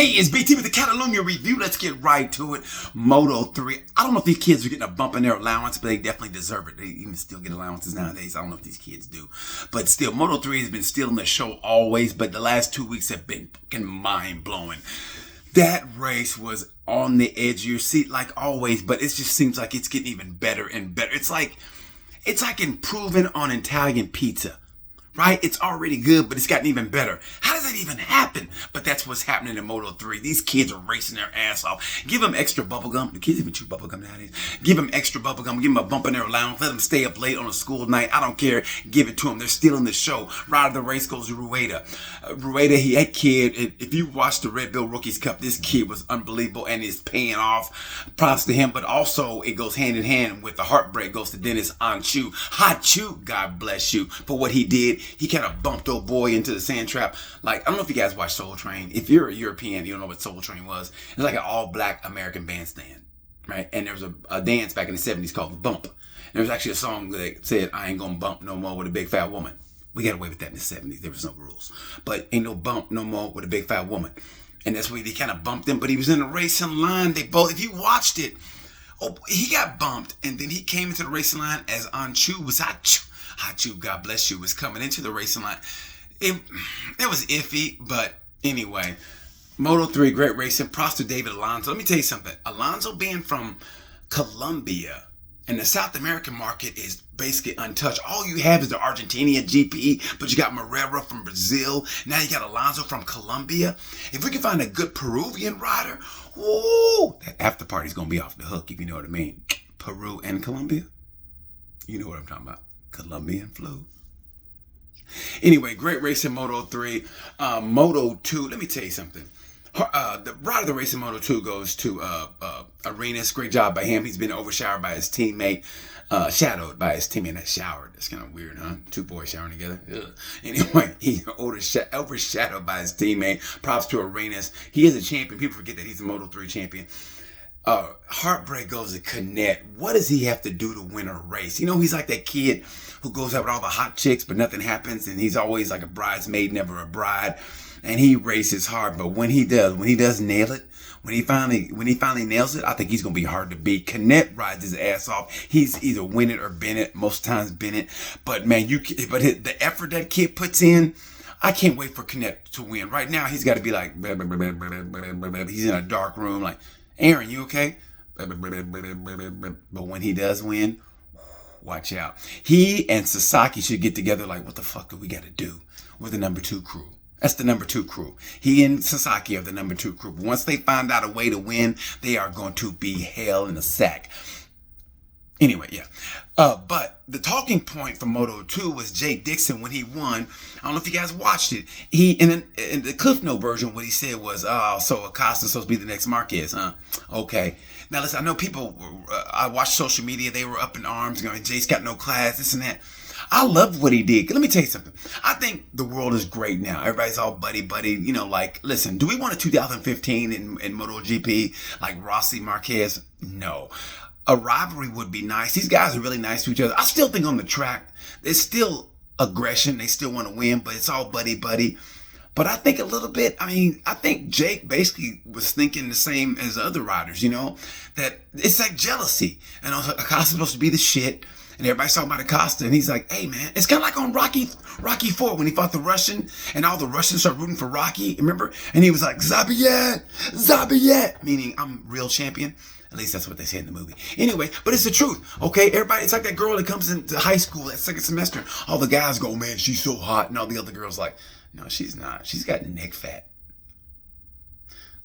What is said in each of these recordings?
Hey, it's BT with the Catalunya review. Let's get right to it. Moto3. I don't know if these kids are getting a bump in their allowance, but they definitely deserve it. They even still get allowances nowadays. I don't know if these kids do. But still, Moto3 has been stealing the show always, but the last 2 weeks have been fucking mind-blowing. That race was on the edge of your seat like always, but it just seems like it's getting even better and better. It's like improving on Italian pizza. Right? It's already good, but it's gotten even better. How does that even happen? But that's what's happening in Moto3. These kids are racing their ass off. Give them extra bubble gum. The kids even chew bubble gum nowadays. Give them extra bubble gum. Give them a bump in their allowance. Let them stay up late on a school night. I don't care. Give it to them. They're stealing the show. Right of the race goes to Rueda. That kid, if you watch the Red Bull Rookies Cup, this kid was unbelievable and is paying off. Props to him, but also it goes hand in hand with the heartbreak goes to Dennis Anchu. Hachu, God bless you, for what he did. He kind of bumped old boy into the sand trap. Like, I don't know if you guys watch Soul Train. If you're a European, you don't know what Soul Train was. It's like an all-black American bandstand, right? And there was a dance back in the 70s called The Bump. And there was actually a song that said, I ain't gonna bump no more with a big fat woman. We got away with that in the 70s. There was no rules. But ain't no bump no more with a big fat woman. And that's where they kind of bumped him. But he was in the racing line. They both, if you watched it, he got bumped. And then he came into the racing line as Anchu was Hachu, God bless you, was coming into the racing line. It was iffy, but anyway, Moto3, great racing. Props to David Alonso. Let me tell you something. Alonso being from Colombia and the South American market is basically untouched. All you have is the Argentina GP, but you got Moreira from Brazil. Now you got Alonso from Colombia. If we can find a good Peruvian rider, whoa, that after party's going to be off the hook, if you know what I mean. Peru and Colombia. You know what I'm talking about. Colombian flu. Anyway, great race in Moto3. Moto2, let me tell you something. The ride of the race in Moto2 goes to Arenas. Great job by him. He's been overshadowed by his teammate. Shadowed by his teammate. Not showered. That's kind of weird, huh? Two boys showering together. Ugh. Anyway, he overshadowed by his teammate. Props to Arenas. He is a champion. People forget that he's a Moto3 champion. Heartbreak goes to Canet. What does he have to do to win a race? You know, he's like that kid who goes out with all the hot chicks, but nothing happens, and he's always like a bridesmaid, never a bride. And he races hard, but when he does nail it, when he finally nails it, I think he's gonna be hard to beat. Canet rides his ass off. He's either win it or Bennett. Most times Bennett, but man, the effort that kid puts in. I can't wait for Canet to win. Right now, he's got to be like, he's in a dark room, like, Aaron, you okay? But when he does win, watch out. He and Sasaki should get together like, what the fuck do we got to do? We're the number 2 crew. That's the number 2 crew. He and Sasaki are the number 2 crew. But once they find out a way to win, they are going to be hell in a sack. Anyway, yeah. But the talking point for Moto2 was Jake Dixon when he won. I don't know if you guys watched it. He in the Cliff Note version, what he said was, so Acosta's supposed to be the next Marquez, huh? Okay. Now listen, I know people, I watched social media, they were up in arms, going, Jake's got no class, this and that. I love what he did. Let me tell you something. I think the world is great now. Everybody's all buddy. You know, like, listen, do we want a 2015 in MotoGP like Rossi, Marquez? No. A rivalry would be nice. These guys are really nice to each other. I still think on the track, there's still aggression. They still want to win, but it's all buddy. But I think a little bit, I think Jake basically was thinking the same as other riders, you know, that it's like jealousy. And Acosta's supposed to be the shit. And everybody's talking about Acosta, and he's like, hey, man, it's kind of like on Rocky 4 when he fought the Russian, and all the Russians started rooting for Rocky, remember? And he was like, Zabiyet, meaning I'm real champion. At least that's what they say in the movie. Anyway, but it's the truth, okay? Everybody, it's like that girl that comes into high school that second semester. All the guys go, man, she's so hot. And all the other girls like, no, she's not. She's got neck fat.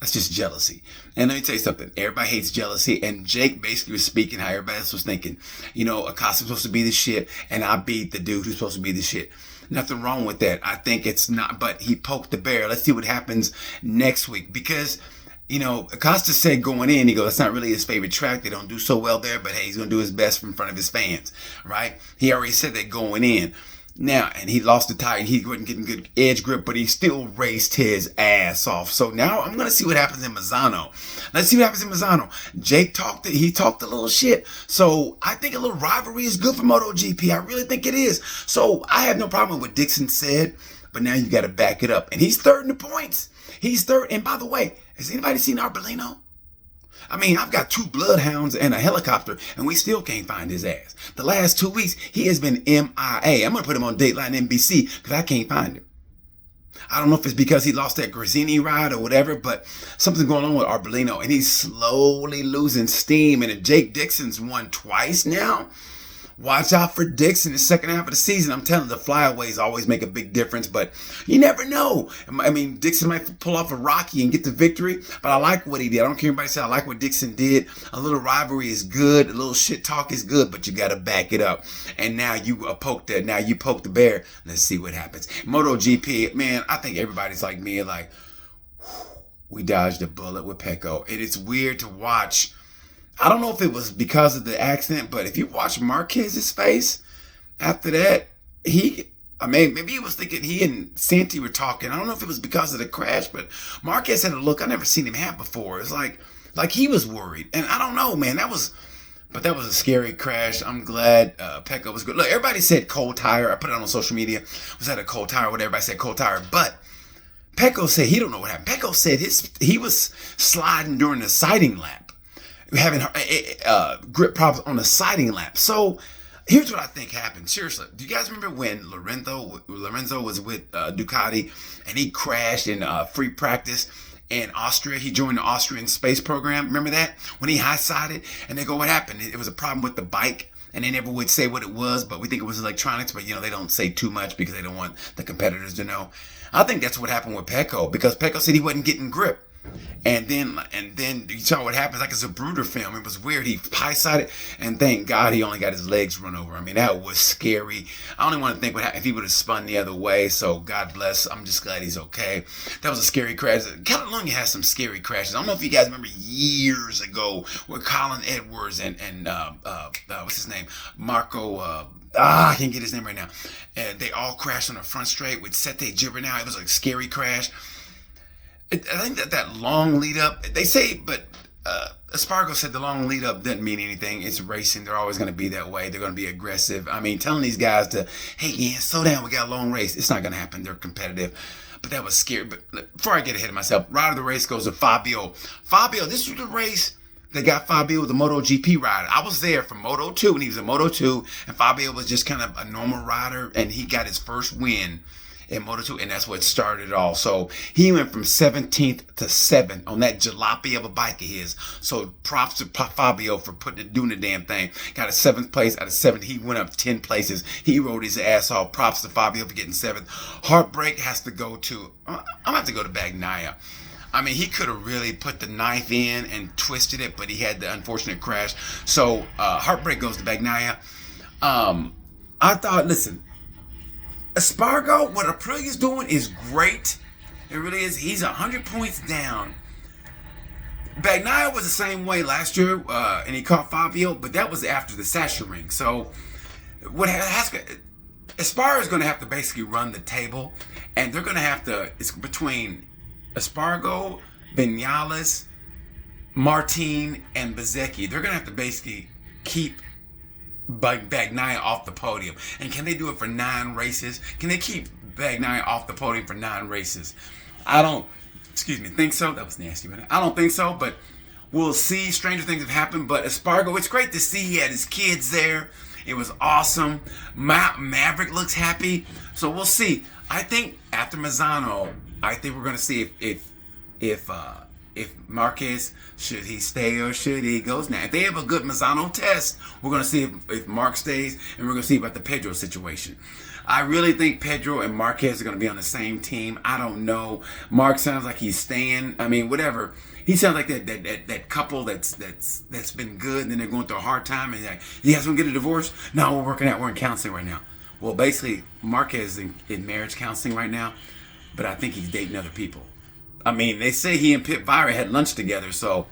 That's just jealousy. And let me tell you something. Everybody hates jealousy. And Jake basically was speaking how everybody else was thinking. You know, Acosta's supposed to be the shit, and I beat the dude who's supposed to be the shit. Nothing wrong with that. I think it's not, but he poked the bear. Let's see what happens next week. Because, you know, Acosta said going in, he goes, that's not really his favorite track. They don't do so well there, but hey, he's going to do his best in front of his fans, right? He already said that going in. Now, and he lost the tire, and he wasn't getting good edge grip, but he still raced his ass off. So now I'm going to see what happens in Mazzano. Let's see what happens in Mazzano. Jake talked a little shit. So I think a little rivalry is good for MotoGP. I really think it is. So I have no problem with what Dixon said. but now you got to back it up. And he's third in the points. He's third. And by the way, has anybody seen Arbolino? I mean, I've got 2 bloodhounds and a helicopter, and we still can't find his ass. The last 2 weeks, he has been MIA. I'm going to put him on Dateline NBC because I can't find him. I don't know if it's because he lost that Grazzini ride or whatever, but something's going on with Arbolino, and he's slowly losing steam. And if Jake Dixon's won twice now, watch out for Dixon in the second half of the season. I'm telling you, the flyaways always make a big difference, but you never know. I mean, Dixon might pull off a Rocky and get the victory, but I like what he did. I don't care anybody say I like what Dixon did. A little rivalry is good. A little shit talk is good, but you got to back it up. And now you poke the bear. Let's see what happens. MotoGP, man, I think everybody's like me, like, we dodged a bullet with Pecco. And it's weird to watch. I don't know if it was because of the accident, but if you watch Marquez's face after that, maybe he was thinking he and Santi were talking. I don't know if it was because of the crash, but Marquez had a look I never seen him have before. It's like he was worried. And I don't know, man, that was a scary crash. I'm glad Pecco was good. Look, everybody said cold tire. I put it on social media. Was that a cold tire? What everybody said, cold tire. But Pecco said he don't know what happened. Pecco said he was sliding during the sighting lap, having grip problems on the sighting lap. So here's what I think happened. Seriously, do you guys remember when Lorenzo was with Ducati and he crashed in free practice in Austria? He joined the Austrian space program. Remember that? When he high-sided and they go, what happened? It was a problem with the bike. And they never would say what it was, but we think it was electronics. But, they don't say too much because they don't want the competitors to know. I think that's what happened with Pecco, because Pecco said he wasn't getting grip. And then you saw what happens, like it's a Bruder film. It was weird. He high-sided, and thank God he only got his legs run over. I mean, that was scary. I only want to think what happened if he would have spun the other way. So God bless. I'm just glad he's okay. That was a scary crash. Catalunya has some scary crashes. I don't know if you guys remember years ago with Colin Edwards and what's his name? Marco. I can't get his name right now. And they all crashed on the front straight with Sete Gibernau. It was a scary crash. I think that long lead up, they say, but Espargo said the long lead up doesn't mean anything. It's racing. They're always going to be that way. They're going to be aggressive. I mean, telling these guys to, hey, Ian, slow down. We got a long race. It's not going to happen. They're competitive. But that was scary. But before I get ahead of myself, rider of the race goes to Fabio. Fabio, this was the race that got Fabio the MotoGP rider. I was there for Moto 2 when he was in Moto 2, and Fabio was just kind of a normal rider, and he got his first win in Moto 2, and that's what started it all. So he went from 17th to 7th on that jalopy of a bike of his. So props to Fabio for doing the damn thing. Got a 7th place out of 7. He went up 10 places. He rode his ass off. Props to Fabio for getting 7th. Heartbreak has to go to, I'm going to have to go to Bagnaia. I mean, he could have really put the knife in and twisted it, but he had the unfortunate crash. So heartbreak goes to Bagnaia. I thought, listen, Espargo, what Aprilia's doing is great. It really is. He's 100 points down. Bagnaia was the same way last year, and he caught Fabio, but that was after the Sachsenring. So what Espargo is going to have to basically run the table, and they're going to have to, it's between Espargo, Vinales, Martin, and Bezzecchi. They're going to have to basically keep Bagnaia off the podium. And can they do it for 9 races? Can they keep Bagnaia off the podium for 9 races? I don't think so. That was nasty, man. I don't think so, but we'll see. Stranger things have happened, but Espargo, it's great to see he had his kids there. It was awesome. Maverick looks happy. So we'll see. I think after Mazzano, I think we're going to see if Marquez, should he stay or should he goes now. If they have a good Mazzano test, we're going to see if Mark stays, and we're going to see about the Pedro situation. I really think Pedro and Marquez are going to be on the same team. I don't know. Mark sounds like he's staying. I mean, whatever. He sounds like that couple that's been good, and then they're going through a hard time, and like, you guys want to get a divorce? No, we're working out. We're in counseling right now. Well, basically, Marquez is in marriage counseling right now, but I think he's dating other people. I mean, they say he and Pit Vira had lunch together, so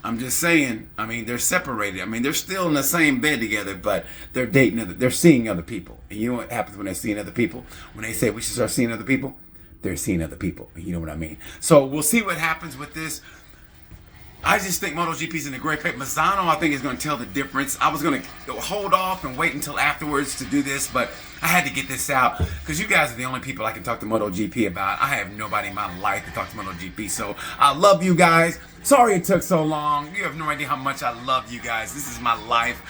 I'm just saying, I mean, they're separated. I mean, they're still in the same bed together, but they're they're seeing other people. And you know what happens when they're seeing other people? When they say we should start seeing other people, they're seeing other people. You know what I mean? So we'll see what happens with this. I just think MotoGP's in a great place. Mazzano, I think, is going to tell the difference. I was going to hold off and wait until afterwards to do this, but I had to get this out because you guys are the only people I can talk to MotoGP about. I have nobody in my life to talk to MotoGP, so I love you guys. Sorry it took so long. You have no idea how much I love you guys. This is my life.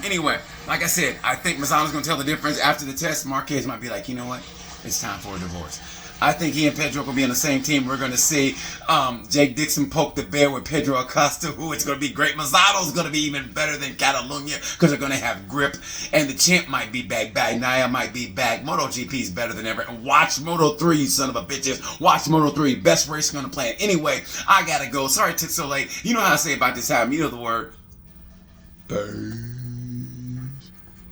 Anyway, like I said, I think Mazzano's going to tell the difference. After the test, Marquez might be like, you know what? It's time for a divorce. I think he and Pedro will be on the same team. We're going to see Jake Dixon poke the bear with Pedro Acosta, who it's going to be great. Mazzano's going to be even better than Catalunya because they're going to have grip. And the champ might be back. Bagnaia might be back. MotoGP's better than ever. And watch Moto3, you son of a bitches. Watch Moto3. Best race going to play. Anyway, I got to go. Sorry it took so late. You know how I say about this time. You know the word. Bye.